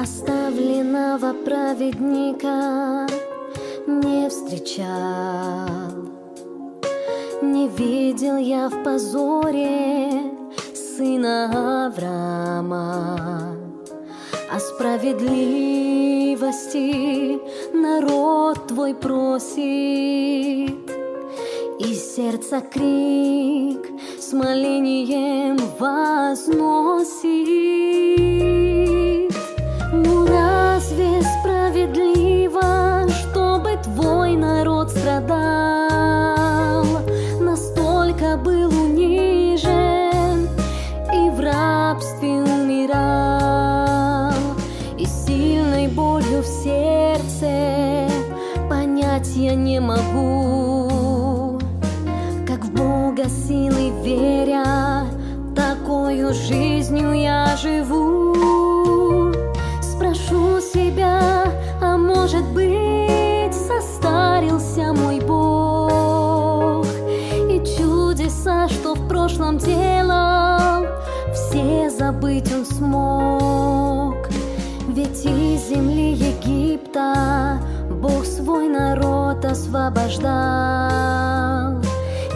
Оставленного праведника не встречал, не видел я в позоре сына Авраама. О справедливости народ твой просит, и сердце крик с молением возносит. Ну разве справедливо, чтобы твой народ страдал, настолько был унижен и в рабстве умирал, и сильной болью в сердце понять я не могу, как в Бога силы веря, такою жизнью я живу. Спрошу себя, а может быть, состарился мой Бог, и чудеса, что в прошлом делал, все забыть Он смог. Ведь из земли Египта Бог свой народ освобождал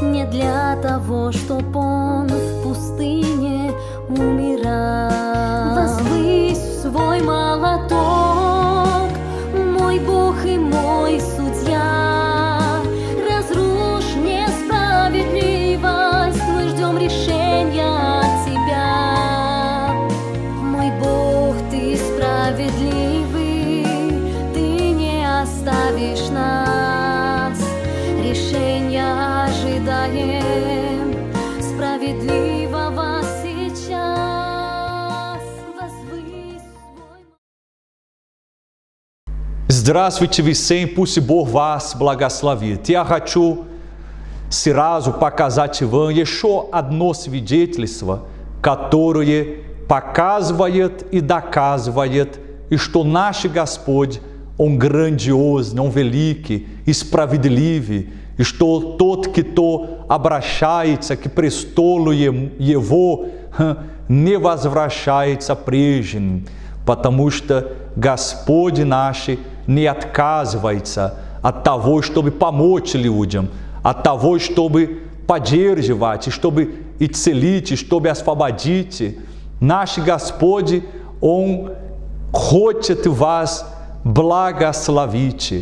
не для того, чтоб он в пустыне умирал. Возвысь в свой молоток, мой Бог и мой судья, разрушь несправедливость, мы ждем решения от Тебя. Мой Бог, Ты справедливый, Ты не оставишь нас, решения ожидаем справедливого сейчас. Возвысь свой... Здравствуйте всем, пусть Бог вас благословит. Я хочу сразу показать вам еще одно свидетельство, которое показывает и доказывает, и что наш Господь, Он грандиозный, Он великий и справедливый, и что тот, кто обращается к престолу Его, не возвращается прежним, потому что Господь наш не отказывается от того, чтобы помочь людям, от того, чтобы поддерживать, чтобы исцелить, чтобы освободить. Наш Господь, Он хочет вас благословить,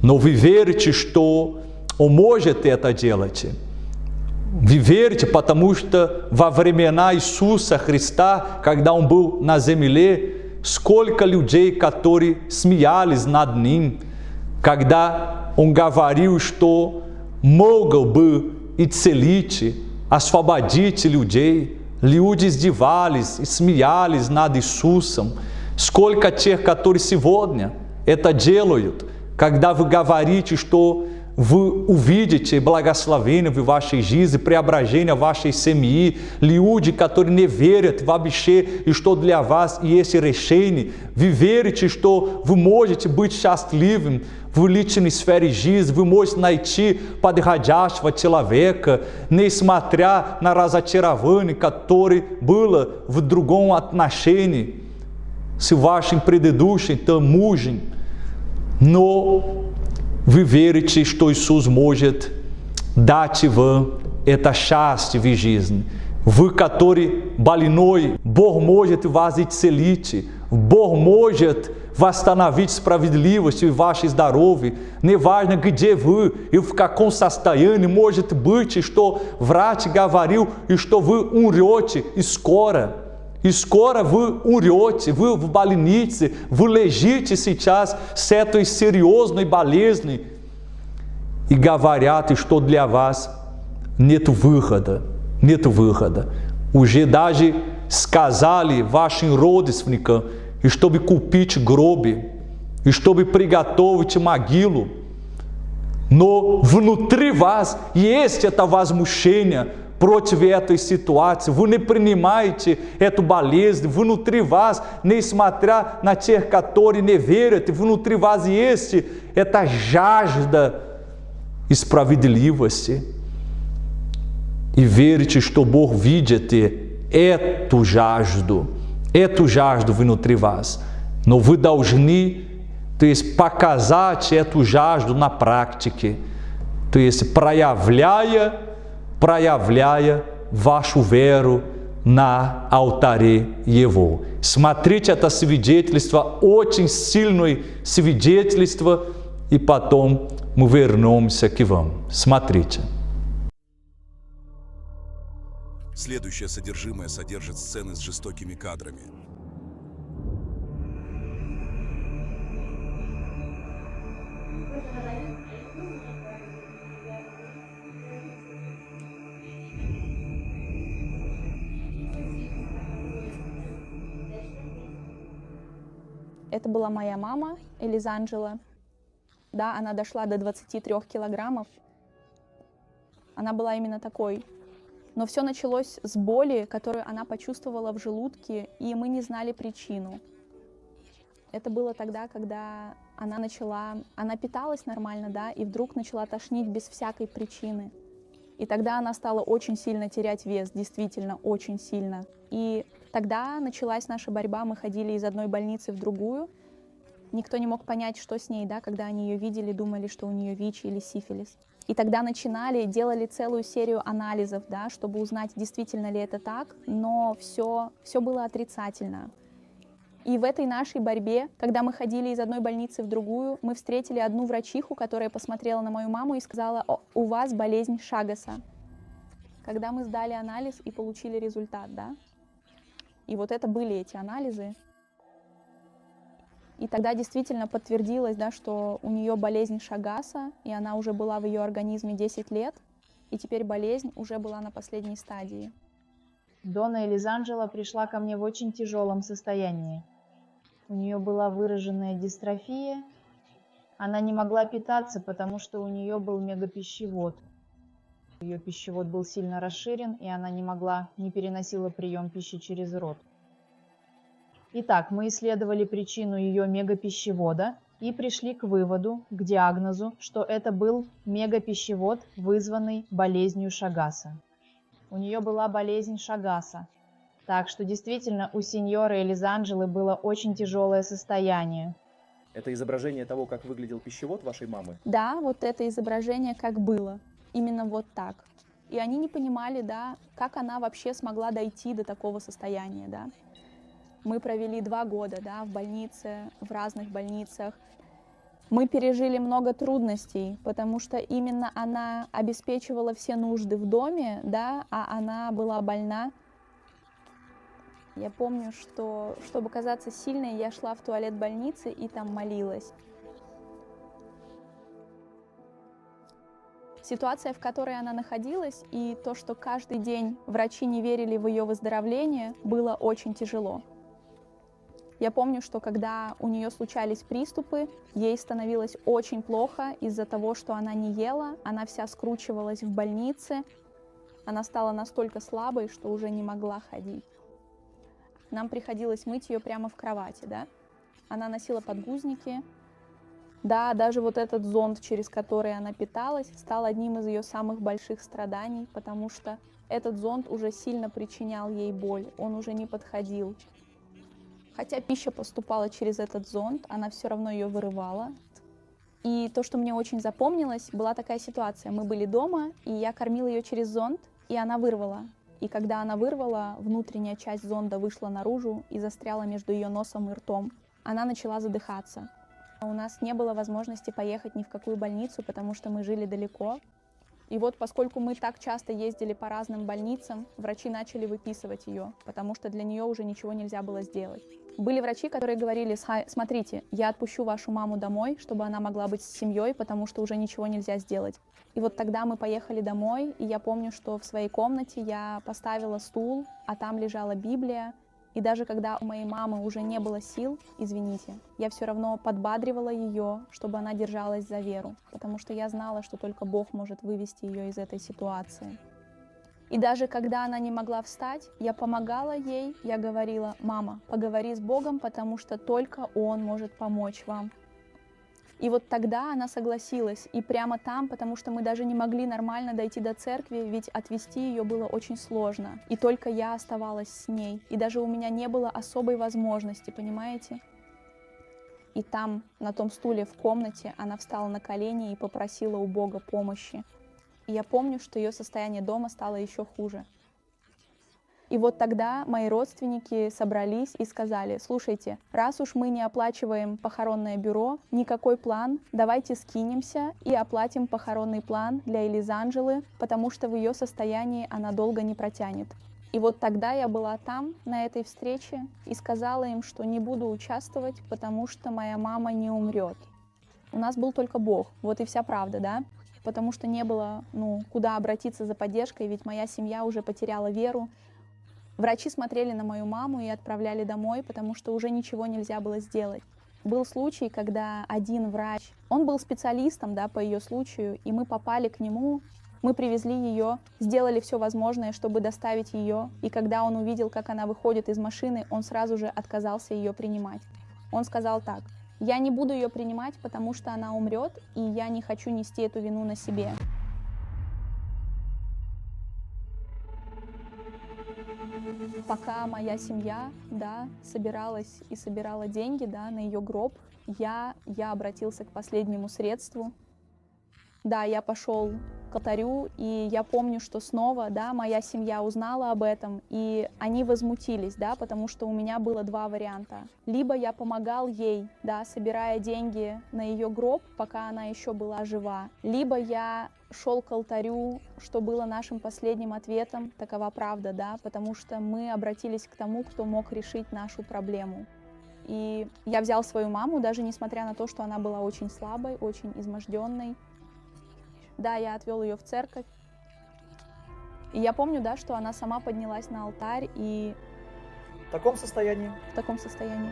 но вы верите, что Он может это делать. Вы верите, потому что во времена Иисуса Христа, когда Он был на земле, сколько людей, которые смеялись над Ним, когда Он говорил, что мог бы исцелить, освободить людей. Люди издевались и смеялись над Иисусом. Сколько тех, которые сегодня это делают, когда вы говорите, что вы увидите благословение в вашей жизни, преображение в вашей семье, люди, которые не верят вообще, и что для вас есть решение, вы верите, что вы можете быть счастливым в личной сфере жизни, вы можете найти подходящего человека, несмотря на разочарование, которое было в другом отношении с вашим предыдущим мужем, но вы верите, что Иисус может дать вам это счастье в жизни. Вы, который больной, Бог может вас исцелить, Бог может восстановить справедливость в ваше здоровье. Неважно, где вы и в каком состоянии, может быть, что врач говорил, и что вы умрете и скоро. И скоро вы умрете, вы в больнице, вы лежите сейчас с этой серьезной болезнью. И говорят, что для вас нет выхода, нет выхода. Уже даже сказали вашим родственникам, и чтобы купить гроб, и чтобы приготовить могилу. Но внутри вас есть это возмущение против этой ситуации. Вы не принимаете эту болезнь. Внутри вас, несмотря на тех, которые не верят, внутри вас есть эта жажда справедливости. И верите, что Бог видит эту жажду внутри вас. Но вы должны, то есть, показать эту жажду на практике, то есть, проявляя вашу веру на алтаре Его. Смотрите, это свидетельство, очень сильное свидетельство, и потом мы вернемся к вам. Смотрите. Следующее содержимое содержит сцены с жестокими кадрами. Это была моя мама, Элизанджела. Да, она дошла до 23 килограммов. Она была именно такой. Но все началось с боли, которую она почувствовала в желудке, и мы не знали причину. Это было тогда, когда она питалась нормально, да, и вдруг начала тошнить без всякой причины. И тогда она стала очень сильно терять вес, действительно, очень сильно. И тогда началась наша борьба, мы ходили из одной больницы в другую. Никто не мог понять, что с ней, да, когда они ее видели, думали, что у нее ВИЧ или сифилис. И тогда делали целую серию анализов, да, чтобы узнать, действительно ли это так, но все было отрицательно. И в этой нашей борьбе, когда мы ходили из одной больницы в другую, мы встретили одну врачиху, которая посмотрела на мою маму и сказала: у вас болезнь Шагаса. Когда мы сдали анализ и получили результат, да, и вот это были эти анализы, и тогда действительно подтвердилось, да, что у нее болезнь Шагаса, и она уже была в ее организме 10 лет, и теперь болезнь уже была на последней стадии. Дона Элизанджела пришла ко мне в очень тяжелом состоянии. У нее была выраженная дистрофия, она не могла питаться, потому что у нее был мегапищевод. Ее пищевод был сильно расширен, и она не переносила прием пищи через рот. Итак, мы исследовали причину ее мегапищевода и пришли к выводу, к диагнозу, что это был мегапищевод, вызванный болезнью Шагаса. У нее была болезнь Шагаса. Так что действительно у сеньоры Элизанджелы было очень тяжелое состояние. Это изображение того, как выглядел пищевод вашей мамы? Да, вот это изображение как было, именно вот так. И они не понимали, да, как она вообще смогла дойти до такого состояния, да. Мы провели 2 года, да, в больнице, в разных больницах. Мы пережили много трудностей, потому что именно она обеспечивала все нужды в доме, да, а она была больна. Я помню, что, чтобы казаться сильной, я шла в туалет больницы и там молилась. Ситуация, в которой она находилась, и то, что каждый день врачи не верили в ее выздоровление, было очень тяжело. Я помню, что когда у нее случались приступы, ей становилось очень плохо из-за того, что она не ела, она вся скручивалась в больнице, она стала настолько слабой, что уже не могла ходить. Нам приходилось мыть ее прямо в кровати, да? Она носила подгузники. Да, даже вот этот зонд, через который она питалась, стал одним из ее самых больших страданий, потому что этот зонд уже сильно причинял ей боль, он уже не подходил. Хотя пища поступала через этот зонд, она все равно ее вырывала. И то, что мне очень запомнилось, была такая ситуация. Мы были дома, и я кормила ее через зонд, и она вырвала. И когда она вырвала, внутренняя часть зонда вышла наружу и застряла между ее носом и ртом. Она начала задыхаться. У нас не было возможности поехать ни в какую больницу, потому что мы жили далеко. И вот поскольку мы так часто ездили по разным больницам, врачи начали выписывать ее, потому что для нее уже ничего нельзя было сделать. Были врачи, которые говорили: смотрите, я отпущу вашу маму домой, чтобы она могла быть с семьей, потому что уже ничего нельзя сделать. И вот тогда мы поехали домой, и я помню, что в своей комнате я поставила стул, а там лежала Библия. И даже когда у моей мамы уже не было сил, извините, я все равно подбадривала ее, чтобы она держалась за веру, потому что я знала, что только Бог может вывести ее из этой ситуации. И даже когда она не могла встать, я помогала ей, я говорила: мама, поговори с Богом, потому что только Он может помочь вам. И вот тогда она согласилась, и прямо там, потому что мы даже не могли нормально дойти до церкви, ведь отвезти ее было очень сложно. И только я оставалась с ней, и даже у меня не было особой возможности, понимаете? И там, на том стуле в комнате, она встала на колени и попросила у Бога помощи. И я помню, что ее состояние дома стало еще хуже. И вот тогда мои родственники собрались и сказали: слушайте, раз уж мы не оплачиваем похоронное бюро, никакой план, давайте скинемся и оплатим похоронный план для Элизанджелы, потому что в ее состоянии она долго не протянет. И вот тогда я была там, на этой встрече, и сказала им, что не буду участвовать, потому что моя мама не умрет. У нас был только Бог, вот и вся правда, да? Потому что не было, куда обратиться за поддержкой, ведь моя семья уже потеряла веру. Врачи смотрели на мою маму и отправляли домой, потому что уже ничего нельзя было сделать. Был случай, когда один врач, он был специалистом, да, по ее случаю, и мы попали к нему. Мы привезли ее, сделали все возможное, чтобы доставить ее, и когда он увидел, как она выходит из машины, он сразу же отказался ее принимать. Он сказал так: я не буду ее принимать, потому что она умрет, и я не хочу нести эту вину на себе. Пока моя семья, да, собиралась и собирала деньги, да, на ее гроб, я обратился к последнему средству. Да, я пошел к алтарю, и я помню, что снова, да, моя семья узнала об этом, и они возмутились, да, потому что у меня было два варианта. Либо я помогал ей, да, собирая деньги на ее гроб, пока она еще была жива, либо я шел к алтарю, что было нашим последним ответом, такова правда, да, потому что мы обратились к тому, кто мог решить нашу проблему. И я взял свою маму, даже несмотря на то, что она была очень слабой, очень изможденной. Да, я отвел ее в церковь. И я помню, да, что она сама поднялась на алтарь и... В таком состоянии? В таком состоянии.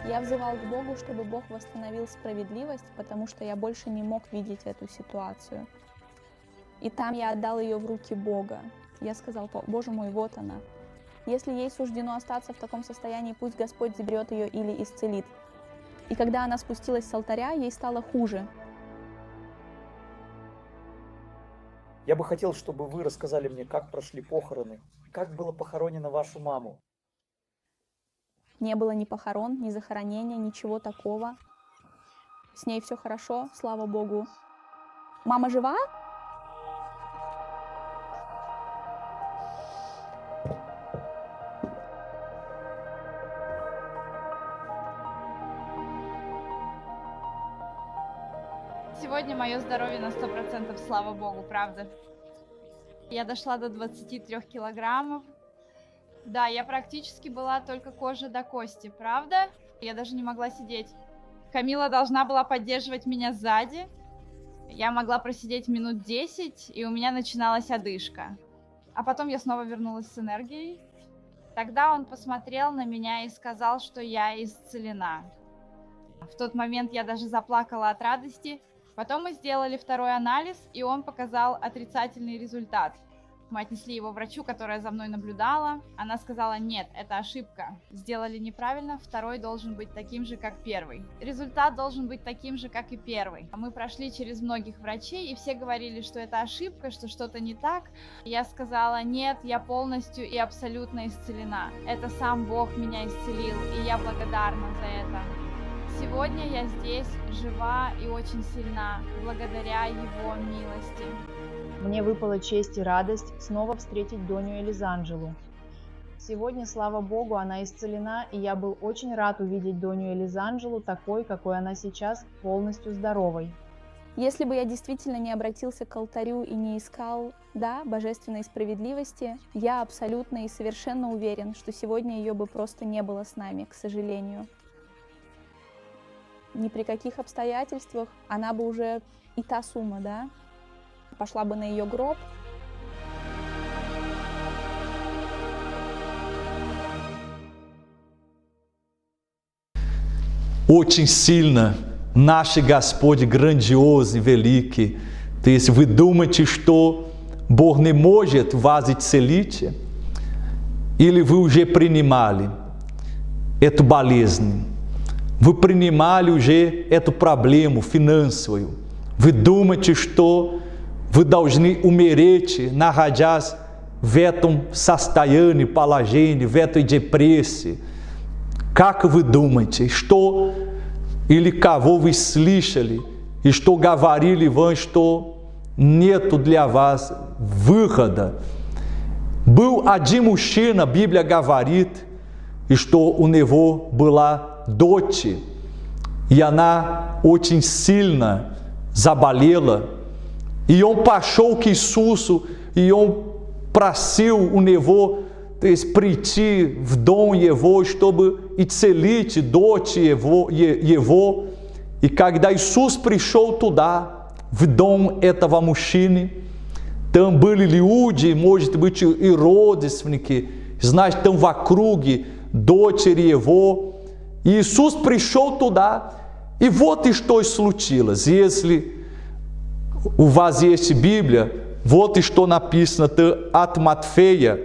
Я взывал к Богу, чтобы Бог восстановил справедливость, потому что я больше не мог видеть эту ситуацию. И там я отдал ее в руки Бога. Я сказал: Боже мой, вот она. Если ей суждено остаться в таком состоянии, пусть Господь заберет ее или исцелит. И когда она спустилась с алтаря, ей стало хуже. Я бы хотел, чтобы вы рассказали мне, как прошли похороны, как было похоронена вашу маму. Не было ни похорон, ни захоронения, ничего такого. С ней все хорошо, слава Богу. Мама жива? Сегодня мое здоровье на 100%, слава богу, правда. Я дошла до 23 килограммов. Да, я практически была только кожа до кости, правда? Я даже не могла сидеть. Камила должна была поддерживать меня сзади. Я могла просидеть минут 10, и у меня начиналась одышка. А потом я снова вернулась с энергией. Тогда он посмотрел на меня и сказал, что я исцелена. В тот момент я даже заплакала от радости. Потом мы сделали второй анализ, и он показал отрицательный результат. Мы отнесли его врачу, которая за мной наблюдала. Она сказала: нет, это ошибка. Сделали неправильно, второй должен быть таким же, как первый. Результат должен быть таким же, как и первый. Мы прошли через многих врачей, и все говорили, что это ошибка, что что-то не так. Я сказала: нет, я полностью и абсолютно исцелена. Это сам Бог меня исцелил, и я благодарна за это. Сегодня я здесь, жива и очень сильна, благодаря Его милости. Мне выпала честь и радость снова встретить Доню Элизанджелу. Сегодня, слава Богу, она исцелена, и я был очень рад увидеть Доню Элизанджелу такой, какой она сейчас, полностью здоровой. Если бы я действительно не обратился к алтарю и не искал, да, божественной справедливости, я абсолютно и совершенно уверен, что сегодня ее бы просто не было с нами, к сожалению. Ни при каких обстоятельствах она бы уже, и та сумма, да, пошла бы на ее гроб. Очень сильно наш Господь грандиозный, великий. То есть вы думаете, что Бог не может вас исцелить? Или вы уже принимали эту болезнь? Вы принимали уже эту проблему финансовую. Вы думаете, что вы должны умереть, находясь в этом состоянии, положении, в этой депрессии. Как вы думаете, что или кого вы слышали, и что говорили вам, что нету для вас выхода? Был один мужчина, Библия говорит, и что у него была дочь, и она очень сильно заболела. И он пошел к Иисусу, и он просил у него, то есть, прийти в дом его, чтобы исцелить дочь его. И когда Иисус пришел туда, в дом этого мужчины, там были люди, может быть, и родственники, значит, там в округе дочери его. И Иисус пришел туда, и вот и что случилось. Если у вас есть Библия, вот и что написано от Матфея,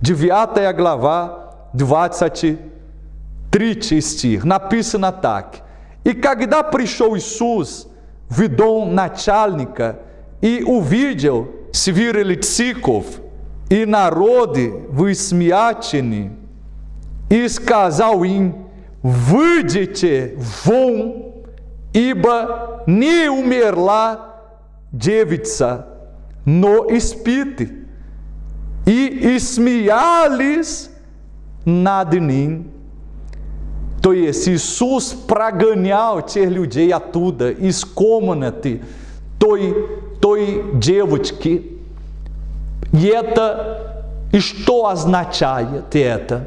9 глава, 23 стих. Написано так. «И когда пришел Иисус в дом начальника и увидел свирельциков и народы высмеятельны, и сказал им: выйдите вон, ибо не умерла девица, но спит». И смеялись над ним. То есть Иисус прогонял тех людей оттуда, из комнаты той девочки. И это, и что означает это?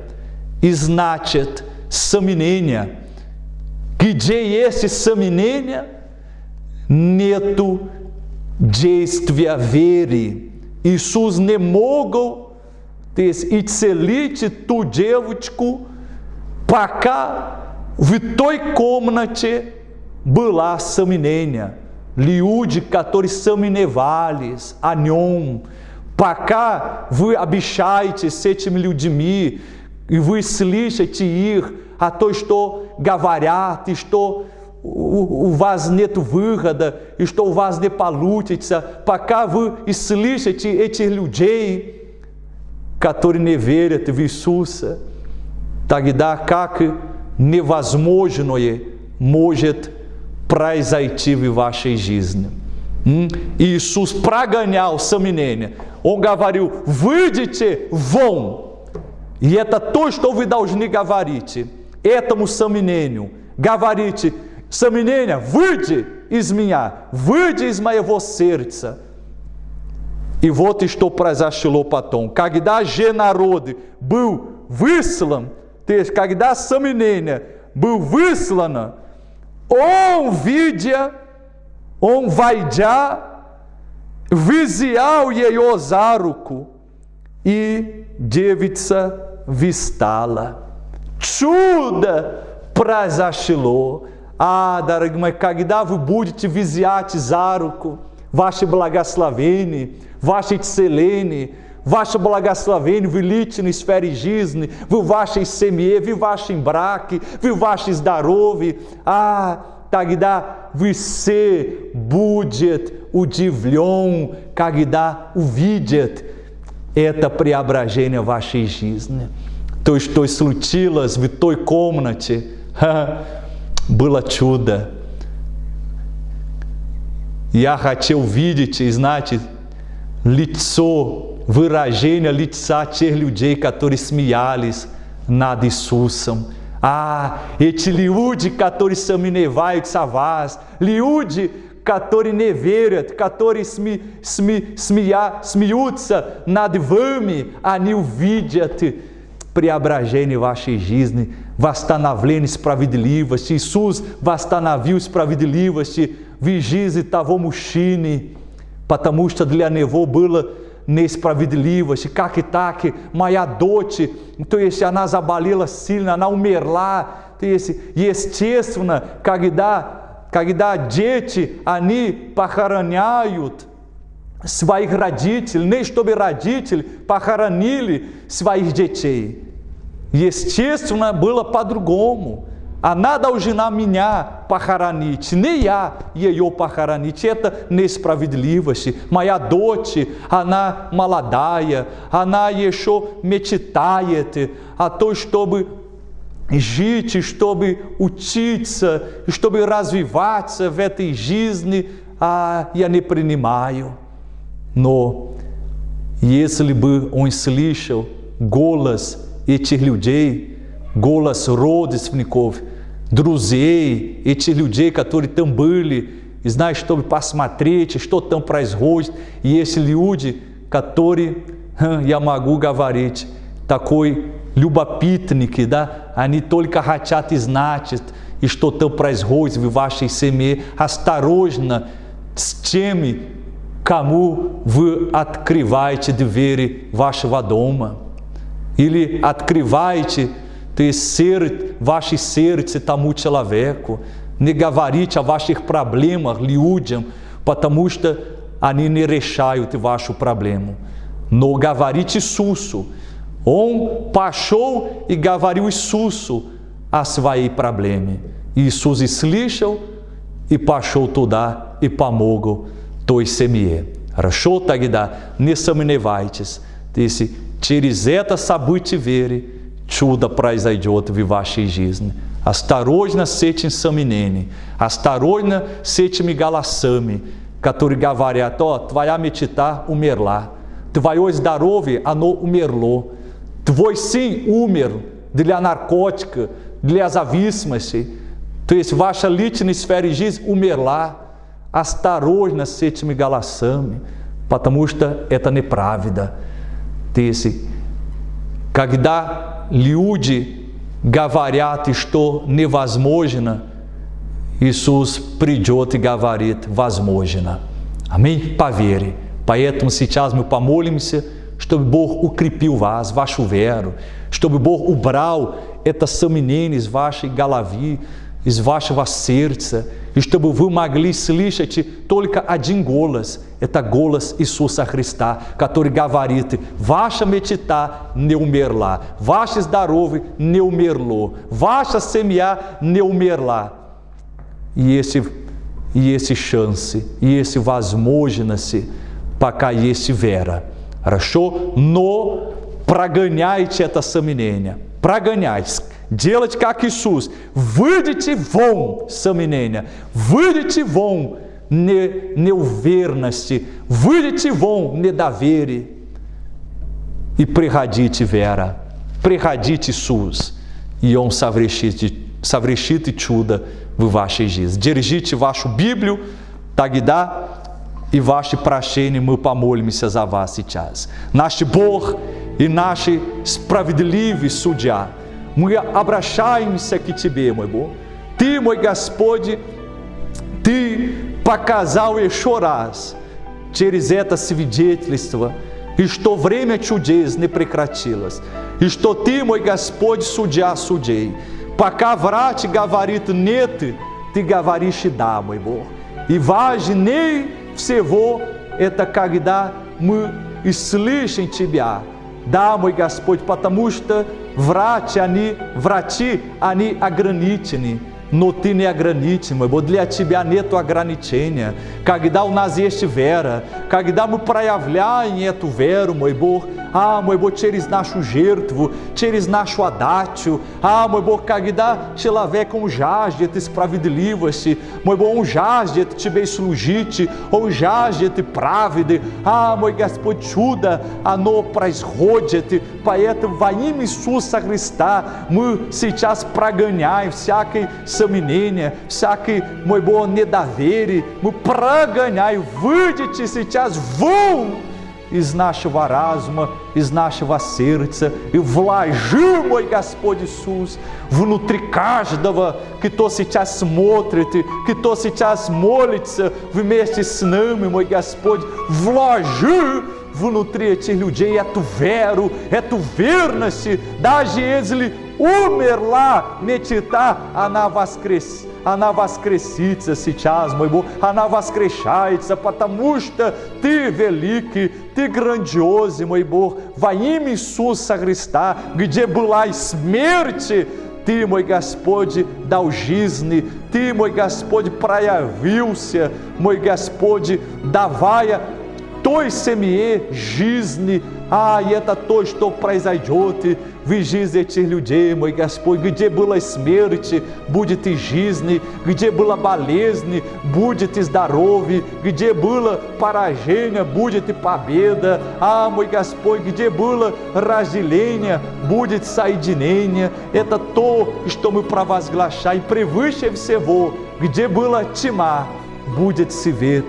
И значит сомнение. Где есть сомнение, нету действия веры. Иисус не мог исцелить ту девочку, пока в той комнате была сомнение. Люди, которые сомневались о нем, пока вы общаетесь с этими людьми, и вы слышите их, о том, что говорят, и что у вас нет выхода, и что у вас не получится, пока вы слышите этих людей, которые не верят в Иисуса, тогда как невозможное может произойти в вашей жизни. Иисус прогонял сомнения. Он говорил: выйдите вон. И это то, что вы должны говорить этому сомнению. Говорите: сомнение, выйди из меня, выйди из моего сердца. И вот и что произошло потом. Когда же народ был выслан, то есть когда сомнение был выслано, он, видя, он, войдя, взял ее за руку, и девица встала. Чудо произошло. Дорогие мои, когда вы будете взять за руку ваше благословение, ваше исцеление, ваше благословение в личной сфере жизни, в вашей семье, в вашем браке, в вашем здоровье, тогда você будет удивлен, когда увидит это преображение в вашей жизни. То, что случилось в той комнате, было чудо. Я хотел видеть, знаете, лицо, выражение лица тех людей, которые смеялись над Иисусом. Эти люди, которые сомневаются в вас, люди, которые не верят, которые смеются над вами, они увидят преображение в вашей жизни, восстановление справедливости. Иисус восстановил справедливость в жизни того мужчины, потому что для него было несправедливость. Как и так, моя дочь, то есть она заболела сильно, она умерла. То есть, естественно, когда дети, они похороняют своих родителей, не чтобы родители похоронили своих детей. Естественно, было по-другому. она должна меня похоронить. Не я ее похоронить. Это несправедливость. Моя дочь, она молодая, она еще мечтает о том, чтобы жить, чтобы учиться, чтобы развиваться в этой жизни, а я не принимаю. Но если бы он слышал голос этих людей, голос родственников, друзей, этих людей, которые там были, и знаешь, чтобы посмотреть, что там происходит, и эти люди, которые, я могу говорить, такой любопытники, да, они только хотят знать, и что там происходит в вашей семье. Осторожно с теми, кому вы открываете двери вашего дома. Или открываете ваше сердце тому человеку. Не говорите о ваших проблемах людям, потому что они не решают вашу проблему. Но говорите Иисусу. Он пошел и говорил Иисусу о своей проблеме. Иисус слышал и пошел туда и помог той семье. Хорошо? Тогда не сомневайтесь, если через это событие веры чудо произойдет в вашей жизни. Осторожно с этим сомнением, осторожно с этими голосами, которые говорят: о, твоя мечта умерла, твое здоровье, оно умерло, твой сын умер для наркотика, для зависимости, то есть ваша личная сфера жизни умерла. Осторожно с этими голосами, потому что это неправда. То есть, когда люди говорят, что невозможно, Иисус придет и говорит: возможно. Аминь? По вере. Поэтому сейчас мы помолимся, чтобы Бог укрепил вас, вашу веру, чтобы Бог убрал это сомнение из вашей головы, из вашего сердца, и чтобы вы могли слышать только один голос, это голос Иисуса Христа, который говорит: ваша мечта не умерла, ваше здоровье не умерло, ваша семья не умерла. И есть шансы, есть возможности, пока есть вера. Хорошо? Но прогоняйте это сомнение, прогоняйте. Делать как Иисус. Выйдите вон сомнения, выйдите вон неуверенности, выйдите вон недоверия и приходите вера, приходите Иисус, и Он совершит чудо в вашей жизни. Держите вашу Библию, тогда и ваше прощение мы помолимся за вас сейчас. Наш Бог и наш справедливый судья, мы обращаемся к Тебе, мой Бог. Ты, мой Господь, Ты показал еще раз через это свидетельство, и что время чудес не прекратилось, и что Ты, мой Господь, судья судей. Пока врач говорит нет, Ты говоришь да, мой Бог. И важнее всего это когда мы слышим Тебя. Да, мой Господь, потому что врачи, они ограничены, но Ты не ограничен, мой Бог. Для Тебя нет ограничения. Когда у нас есть вера, когда мы проявляем эту веру, мой Бог, мой Бог, через нашу жертву, через нашу отдачу, мой Бог, когда человек жаждет справедливости, мой Бог, он жаждет Тебе служить, он жаждет правды, мой Господь, чудо, оно происходит, поэтому во имя Иисуса Христа мы сейчас прогоняем всякое сомнение, всякое, мой Бог, недоверие, мы прогоняем, выйдите сейчас вон из нашего разума, из нашего сердца, и вложи, мой Господь Иисус, внутри каждого, кто сейчас смотрит, кто сейчас молится вместе с нами, мой Господь, вложи внутри этих людей эту веру, эту верность, даже если умерла мечта, она воскресится сейчас, мой Бог, она воскрешается, потому что Ты великий, Ты грандиозный, мой Бог, во имя Иисуса Христа, где была и смерть, Ты, мой Господь, дал жизни, Ты, мой Господь, проявился, мой Господь, давая той семье жизни. И это то, что произойдет в жизни этих людей, мой Господь. Где была смерть, будет и жизнь, где была болезнь, будет и здоровье, где было поражение, будет и победа. Мой Господь, где было разделение, будет соединение. Это то, что мы провозглашаем. Превыше всего, где была тьма, будет свет,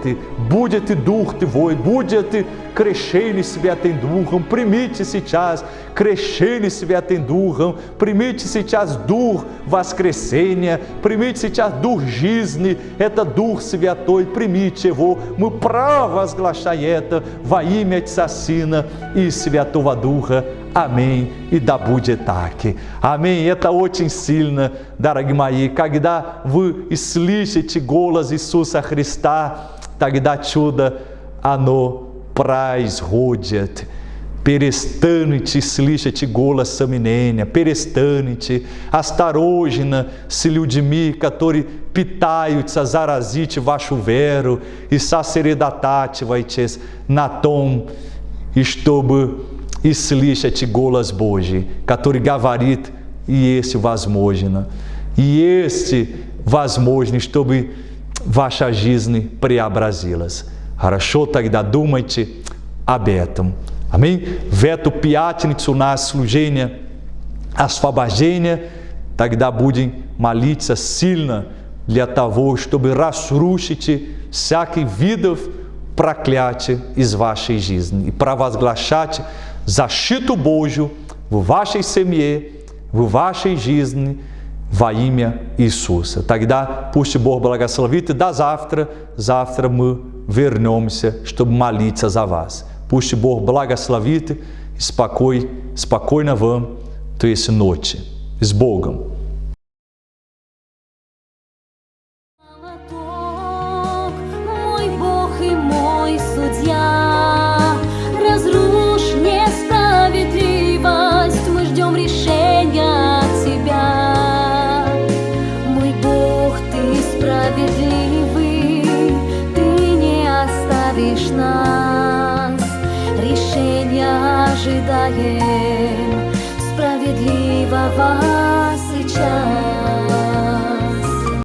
будет и Дух Твой, будет и крещение Святым Духом. Примите сейчас крещение Святым Духом, примите сейчас Дух воскресения, примите сейчас Дух жизни, это Дух Святой, примите Его. Мы провозглашаем это во имя Отца, Сына и Святого Духа. Аминь. И да будет так. Аминь. Это очень сильно, дорогие мои. Когда вы слышите голос Иисуса Христа, тогда чудо, оно происходит. Перестанете слышать голос сомнения, перестанете осторожно с людьми, которые пытаются заразить вашу веру и сосредотачивайтесь на том, и чтобы и слышать голос Божий, который говорит, и есть возможно, и есть возможно, чтобы ваша жизнь преобразилась. Хорошо, тогда думайте об этом. Аминь? В эту пятницу у нас служение освобождения, тогда будем молиться сильно для того, чтобы разрушить всяких видов проклятия из вашей жизни и провозглашать защиту Божью в вашей семье, в вашей жизни во имя Иисуса. Тогда пусть Бог благословит, и до завтра мы вернемся, чтобы молиться за вас. Пусть Бог благословит и спокойно вам, то есть ночи. С Богом! Мой Бог и мой судья, разрушь несправедливость, мы ждем решения от Тебя. Мой Бог, Ты справедливый, Ты не оставишь нас, решения ожидаем справедливого сейчас.